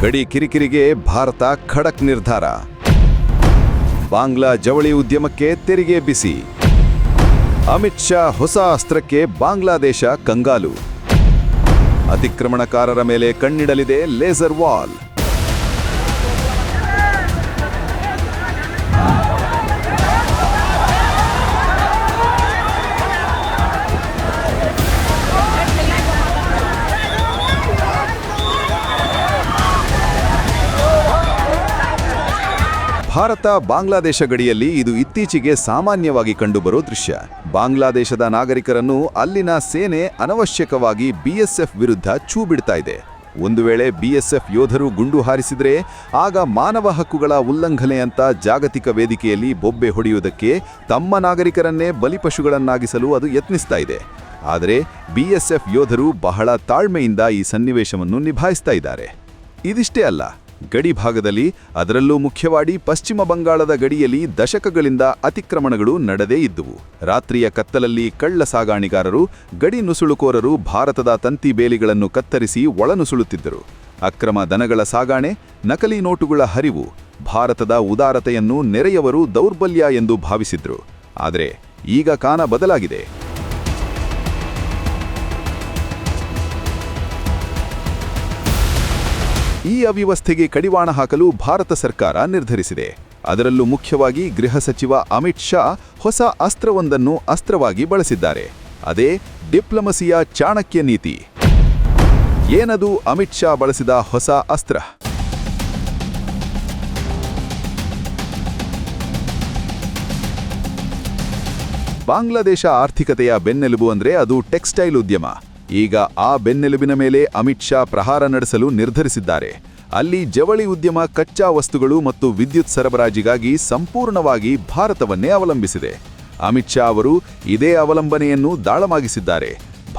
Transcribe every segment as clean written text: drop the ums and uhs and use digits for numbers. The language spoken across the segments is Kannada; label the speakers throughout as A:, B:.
A: ಗಡಿ ಕಿರಿಕಿರಿಗೆ ಭಾರತ ಖಡಕ್ ನಿರ್ಧಾರ. ಬಾಂಗ್ಲಾ ಜವಳಿ ಉದ್ಯಮಕ್ಕೆ ತೆರಿಗೆ ಬಿಸಿ. ಅಮಿತ್ ಶಾ ಹೊಸ ಅಸ್ತ್ರಕ್ಕೆ ಬಾಂಗ್ಲಾದೇಶ ಕಂಗಾಲು. ಅತಿಕ್ರಮಣಕಾರರ ಮೇಲೆ ಕಣ್ಣಿಡಲಿದೆ ಲೇಸರ್ ವಾಲ್. ಭಾರತ ಬಾಂಗ್ಲಾದೇಶ ಗಡಿಯಲ್ಲಿ ಇದು ಇತ್ತೀಚೆಗೆ ಸಾಮಾನ್ಯವಾಗಿ ಕಂಡುಬರೋ ದೃಶ್ಯ. ಬಾಂಗ್ಲಾದೇಶದ ನಾಗರಿಕರನ್ನು ಅಲ್ಲಿನ ಸೇನೆ ಅನವಶ್ಯಕವಾಗಿ ಬಿಎಸ್ಎಫ್ ವಿರುದ್ಧ ಛೂ ಬಿಡ್ತಾ ಇದೆ. ಒಂದು ವೇಳೆ ಬಿಎಸ್ಎಫ್ ಯೋಧರು ಗುಂಡು ಹಾರಿಸಿದ್ರೆ ಆಗ ಮಾನವ ಹಕ್ಕುಗಳ ಉಲ್ಲಂಘನೆ ಅಂತ ಜಾಗತಿಕ ವೇದಿಕೆಯಲ್ಲಿ ಬೊಬ್ಬೆ ಹೊಡೆಯುವುದಕ್ಕೆ ತಮ್ಮ ನಾಗರಿಕರನ್ನೇ ಬಲಿಪಶುಗಳನ್ನಾಗಿಸಲು ಅದು ಯತ್ನಿಸ್ತಾ ಇದೆ. ಆದರೆ ಬಿಎಸ್ಎಫ್ ಯೋಧರು ಬಹಳ ತಾಳ್ಮೆಯಿಂದ ಈ ಸನ್ನಿವೇಶವನ್ನು ನಿಭಾಯಿಸ್ತಾ ಇದ್ದಾರೆ. ಇದಿಷ್ಟೇ ಅಲ್ಲ, ಗಡಿ ಭಾಗದಲ್ಲಿ, ಅದರಲ್ಲೂ ಮುಖ್ಯವಾಗಿ ಪಶ್ಚಿಮ ಬಂಗಾಳದ ಗಡಿಯಲ್ಲಿ ದಶಕಗಳಿಂದ ಅತಿಕ್ರಮಣಗಳು ನಡೆದೇ ಇದ್ದುವು. ರಾತ್ರಿಯ ಕತ್ತಲಲ್ಲಿ ಕಳ್ಳ ಸಾಗಾಣಿಗಾರರು, ಗಡಿ ನುಸುಳುಕೋರರು ಭಾರತದ ತಂತಿ ಬೇಲಿಗಳನ್ನು ಕತ್ತರಿಸಿ ಒಳನುಸುಳುತ್ತಿದ್ದರು. ಅಕ್ರಮ ದನಗಳ ಸಾಗಾಣೆ, ನಕಲಿ ನೋಟುಗಳ ಹರಿವು, ಭಾರತದ ಉದಾರತೆಯನ್ನು ನೆರೆಯವರು ದೌರ್ಬಲ್ಯ ಎಂದು ಭಾವಿಸಿದ್ರು. ಆದರೆ ಈಗ ಕಾಲ ಬದಲಾಗಿದೆ. ಈ ಅವ್ಯವಸ್ಥೆಗೆ ಕಡಿವಾಣ ಹಾಕಲು ಭಾರತ ಸರ್ಕಾರ ನಿರ್ಧರಿಸಿದೆ. ಅದರಲ್ಲೂ ಮುಖ್ಯವಾಗಿ ಗೃಹ ಸಚಿವ ಅಮಿತ್ ಶಾ ಹೊಸ ಅಸ್ತ್ರವೊಂದನ್ನು ಅಸ್ತ್ರವಾಗಿ ಬಳಸಿದ್ದಾರೆ. ಅದೇ ಡಿಪ್ಲೊಮಸಿಯ ಚಾಣಕ್ಯ ನೀತಿ. ಏನದು ಅಮಿತ್ ಶಾ ಬಳಸಿದ ಹೊಸ ಅಸ್ತ್ರ? ಬಾಂಗ್ಲಾದೇಶ ಆರ್ಥಿಕತೆಯ ಬೆನ್ನೆಲುಬು ಅಂದ್ರೆ ಅದು ಟೆಕ್ಸ್ಟೈಲ್ ಉದ್ಯಮ. ಈಗ ಆ ಬೆನ್ನೆಲುಬಿನ ಮೇಲೆ ಅಮಿತ್ ಶಾ ಪ್ರಹಾರ ನಡೆಸಲು ನಿರ್ಧರಿಸಿದ್ದಾರೆ. ಅಲ್ಲಿ ಜವಳಿ ಉದ್ಯಮ ಕಚ್ಚಾ ವಸ್ತುಗಳು ಮತ್ತು ವಿದ್ಯುತ್ ಸರಬರಾಜಿಗಾಗಿ ಸಂಪೂರ್ಣವಾಗಿ ಭಾರತವನ್ನೇ ಅವಲಂಬಿಸಿದೆ. ಅಮಿತ್ ಶಾ ಅವರು ಇದೇ ಅವಲಂಬನೆಯನ್ನು ದಾಳಮಾಗಿಸಿದ್ದಾರೆ.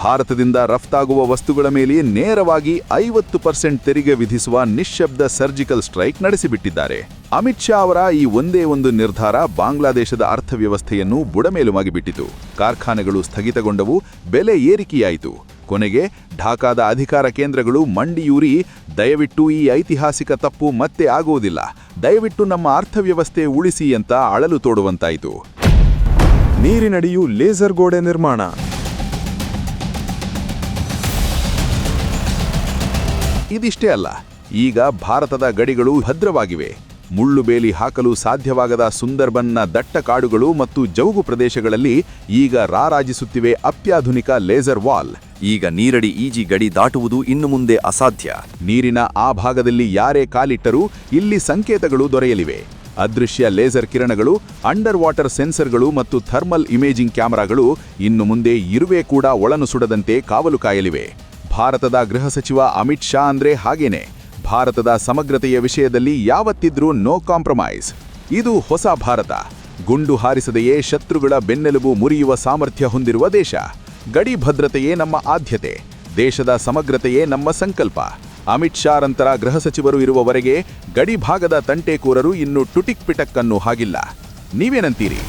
A: ಭಾರತದಿಂದ ರಫ್ತಾಗುವ ವಸ್ತುಗಳ ಮೇಲೆ ನೇರವಾಗಿ 50% ತೆರಿಗೆ ವಿಧಿಸುವ ನಿಶ್ಶಬ್ದ ಸರ್ಜಿಕಲ್ ಸ್ಟ್ರೈಕ್ ನಡೆಸಿಬಿಟ್ಟಿದ್ದಾರೆ. ಅಮಿತ್ ಶಾ ಅವರ ಈ ಒಂದೇ ಒಂದು ನಿರ್ಧಾರ ಬಾಂಗ್ಲಾದೇಶದ ಅರ್ಥವ್ಯವಸ್ಥೆಯನ್ನು ಬುಡಮೇಲುಮಾಗಿಬಿಟ್ಟಿತು. ಕಾರ್ಖಾನೆಗಳು ಸ್ಥಗಿತಗೊಂಡವು, ಬೆಲೆ ಏರಿಕೆಯಾಯಿತು. ಕೊನೆಗೆ ಢಾಕಾದ ಅಧಿಕಾರ ಕೇಂದ್ರಗಳು ಮಂಡಿಯೂರಿ, ದಯವಿಟ್ಟು ಈ ಐತಿಹಾಸಿಕ ತಪ್ಪು ಮತ್ತೆ ಆಗುವುದಿಲ್ಲ, ದಯವಿಟ್ಟು ನಮ್ಮ ಅರ್ಥವ್ಯವಸ್ಥೆ ಉಳಿಸಿ ಅಂತ ಅಳಲು ತೋಡುವಂತಾಯಿತು.
B: ನೀರಿನಡಿಯೂ ಲೇಸರ್ ಗೋಡೆ ನಿರ್ಮಾಣ.
A: ಇದಿಷ್ಟೇ ಅಲ್ಲ, ಈಗ ಭಾರತದ ಗಡಿಗಳು ಭದ್ರವಾಗಿವೆ. ಮುಳ್ಳು ಬೇಲಿ ಹಾಕಲು ಸಾಧ್ಯವಾಗದ ಸುಂದರ್ಬನ್ನ ದಟ್ಟ ಕಾಡುಗಳು ಮತ್ತು ಜೌಗು ಪ್ರದೇಶಗಳಲ್ಲಿ ಈಗ ರಾರಾಜಿಸುತ್ತಿವೆ ಅತ್ಯಾಧುನಿಕ ಲೇಸರ್ ವಾಲ್.
C: ಈಗ ನೀರಡಿ ಈಜಿ ಗಡಿ ದಾಟುವುದು ಇನ್ನು ಮುಂದೆ ಅಸಾಧ್ಯ.
A: ನೀರಿನ ಆ ಭಾಗದಲ್ಲಿ ಯಾರೇ ಕಾಲಿಟ್ಟರೂ ಇಲ್ಲಿ ಸಂಕೇತಗಳು ದೊರೆಯಲಿವೆ. ಅದೃಶ್ಯ ಲೇಸರ್ ಕಿರಣಗಳು, ಅಂಡರ್ ವಾಟರ್ ಸೆನ್ಸರ್ಗಳು ಮತ್ತು ಥರ್ಮಲ್ ಇಮೇಜಿಂಗ್ ಕ್ಯಾಮೆರಾಗಳು ಇನ್ನು ಮುಂದೆ ಇರುವೆ ಕೂಡ ಒಳನುಸುಡದಂತೆ ಕಾವಲು ಕಾಯಲಿವೆ. ಭಾರತದ ಗೃಹ ಸಚಿವ ಅಮಿತ್ ಶಾ ಅಂದ್ರೆ ಹಾಗೇನೆ. ಭಾರತದ ಸಮಗ್ರತೆಯ ವಿಷಯದಲ್ಲಿ ಯಾವತ್ತಿದ್ರೂ ನೋ ಕಾಂಪ್ರಮೈಸ್. ಇದು ಹೊಸ ಭಾರತ. ಗುಂಡು ಹಾರಿಸದೆಯೇ ಶತ್ರುಗಳ ಬೆನ್ನೆಲುಬು ಮುರಿಯುವ ಸಾಮರ್ಥ್ಯ ಹೊಂದಿರುವ ದೇಶ. ಗಡಿ ಭದ್ರತೆಯೇ ನಮ್ಮ ಆದ್ಯತೆ. ದೇಶದ ಸಮಗ್ರತೆಯೇ ನಮ್ಮ ಸಂಕಲ್ಪ. ಅಮಿತ್ ಶಾ ರಂತರ ಗೃಹ ಸಚಿವರು ಇರುವವರೆಗೆ ಗಡಿ ಭಾಗದ ತಂಟೆಕೋರರು ಇನ್ನು ಟುಟಿಕ್ ಪಿಟಕ್ ಅನ್ನೋ ಹಾಗಿಲ್ಲ. ನೀವೇನಂತೀರಿ?